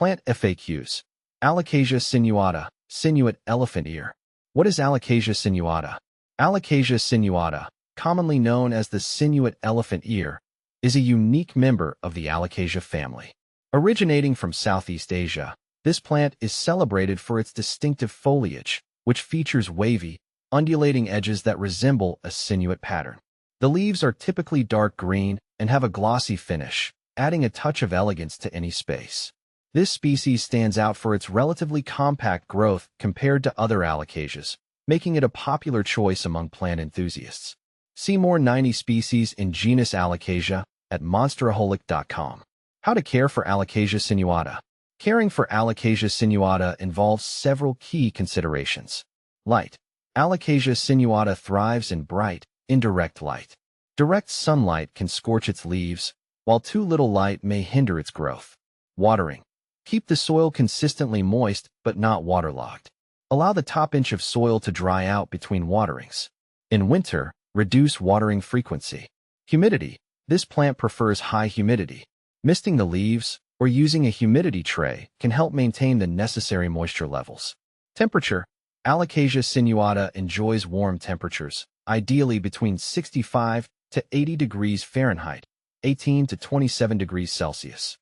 Plant FAQs. Alocasia sinuata, Sinuate elephant ear. What is Alocasia sinuata? Alocasia sinuata, commonly known as the Sinuate elephant ear, is a unique member of the Alocasia family. Originating from Southeast Asia, this plant is celebrated for its distinctive foliage, which features wavy, undulating edges that resemble a sinuate pattern. The leaves are typically dark green and have a glossy finish, adding a touch of elegance to any space. This species stands out for its relatively compact growth compared to other alocasias, making it a popular choice among plant enthusiasts. See more 90 species in genus Alocasia at monsteraholic.com. How to care for Alocasia sinuata. Caring for Alocasia sinuata involves several key considerations. Light. Alocasia sinuata thrives in bright, indirect light. Direct sunlight can scorch its leaves, while too little light may hinder its growth. Watering. Keep the soil consistently moist but not waterlogged. Allow the top inch of soil to dry out between waterings. In winter, reduce watering frequency. Humidity. This plant prefers high humidity. Misting the leaves or using a humidity tray can help maintain the necessary moisture levels. Temperature. Alocasia sinuata enjoys warm temperatures, ideally between 65 to 80 degrees Fahrenheit, 18 to 27 degrees Celsius.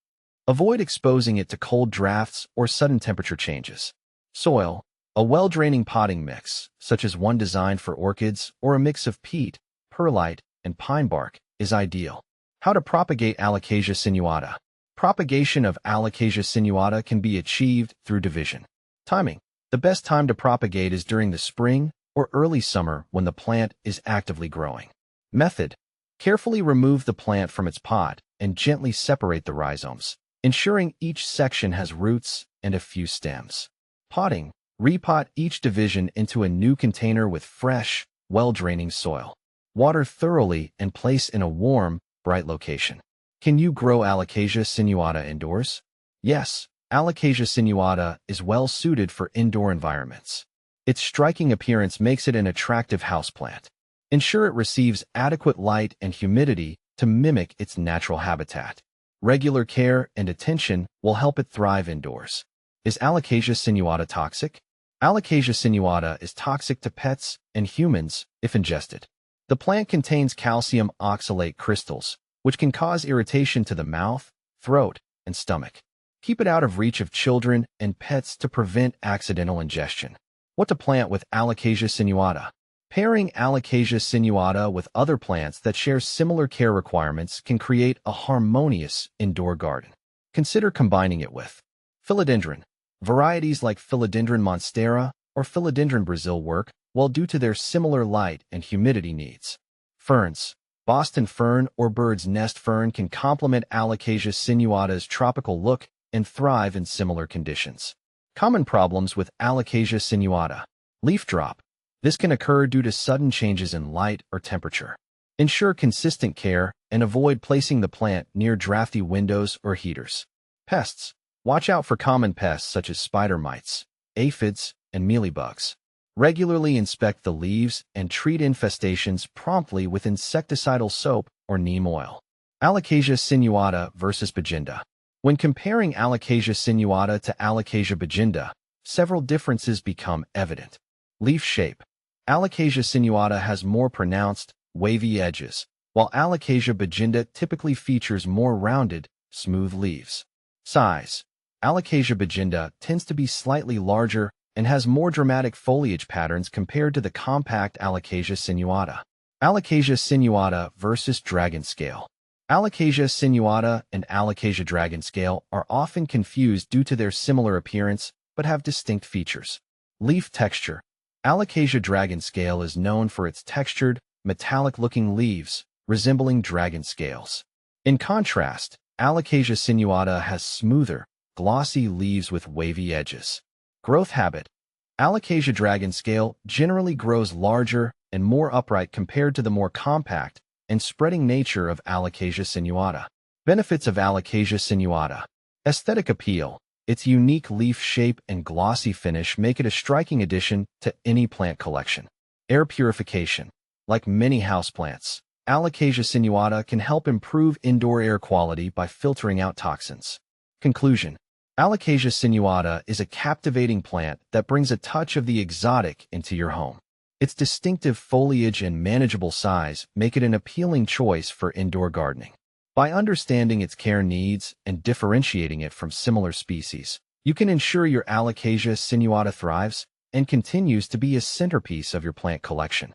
Avoid exposing it to cold drafts or sudden temperature changes. Soil. A well-draining potting mix, such as one designed for orchids or a mix of peat, perlite, and pine bark, is ideal. How to propagate Alocasia sinuata. Propagation of Alocasia sinuata can be achieved through division. Timing. The best time to propagate is during the spring or early summer when the plant is actively growing. Method. Carefully remove the plant from its pot and gently separate the rhizomes, ensuring each section has roots and a few stems. Potting. Repot each division into a new container with fresh, well-draining soil. Water thoroughly and place in a warm, bright location. Can you grow Alocasia sinuata indoors? Yes, Alocasia sinuata is well suited for indoor environments. Its striking appearance makes it an attractive houseplant. Ensure it receives adequate light and humidity to mimic its natural habitat. Regular care and attention will help it thrive indoors. Is Alocasia sinuata toxic? Alocasia sinuata is toxic to pets and humans if ingested. The plant contains calcium oxalate crystals, which can cause irritation to the mouth, throat, and stomach. Keep it out of reach of children and pets to prevent accidental ingestion. What to plant with Alocasia sinuata? Pairing Alocasia sinuata with other plants that share similar care requirements can create a harmonious indoor garden. Consider combining it with philodendron. Varieties like Philodendron monstera or Philodendron Brazil work well due to their similar light and humidity needs. Ferns. Boston fern or bird's nest fern can complement Alocasia sinuata's tropical look and thrive in similar conditions. Common problems with Alocasia sinuata. Leaf drop. This can occur due to sudden changes in light or temperature. Ensure consistent care and avoid placing the plant near drafty windows or heaters. Pests. Watch out for common pests such as spider mites, aphids, and mealybugs. Regularly inspect the leaves and treat infestations promptly with insecticidal soap or neem oil. Alocasia sinuata versus Bajinda. When comparing Alocasia sinuata to Alocasia Bajinda, several differences become evident. Leaf shape. Alocasia sinuata has more pronounced, wavy edges, while Alocasia Bajinda typically features more rounded, smooth leaves. Size. Alocasia Bajinda tends to be slightly larger and has more dramatic foliage patterns compared to the compact Alocasia sinuata. Alocasia sinuata versus dragon scale. Alocasia sinuata and Alocasia dragon scale are often confused due to their similar appearance but have distinct features. Leaf texture. Alocasia dragon scale is known for its textured, metallic-looking leaves, resembling dragon scales. In contrast, Alocasia sinuata has smoother, glossy leaves with wavy edges. Growth habit. Alocasia dragon scale generally grows larger and more upright compared to the more compact and spreading nature of Alocasia sinuata. Benefits of Alocasia sinuata. Aesthetic appeal. Its unique leaf shape and glossy finish make it a striking addition to any plant collection. Air purification. Like many houseplants, Alocasia sinuata can help improve indoor air quality by filtering out toxins. Conclusion. Alocasia sinuata is a captivating plant that brings a touch of the exotic into your home. Its distinctive foliage and manageable size make it an appealing choice for indoor gardening. By understanding its care needs and differentiating it from similar species, you can ensure your Alocasia sinuata thrives and continues to be a centerpiece of your plant collection.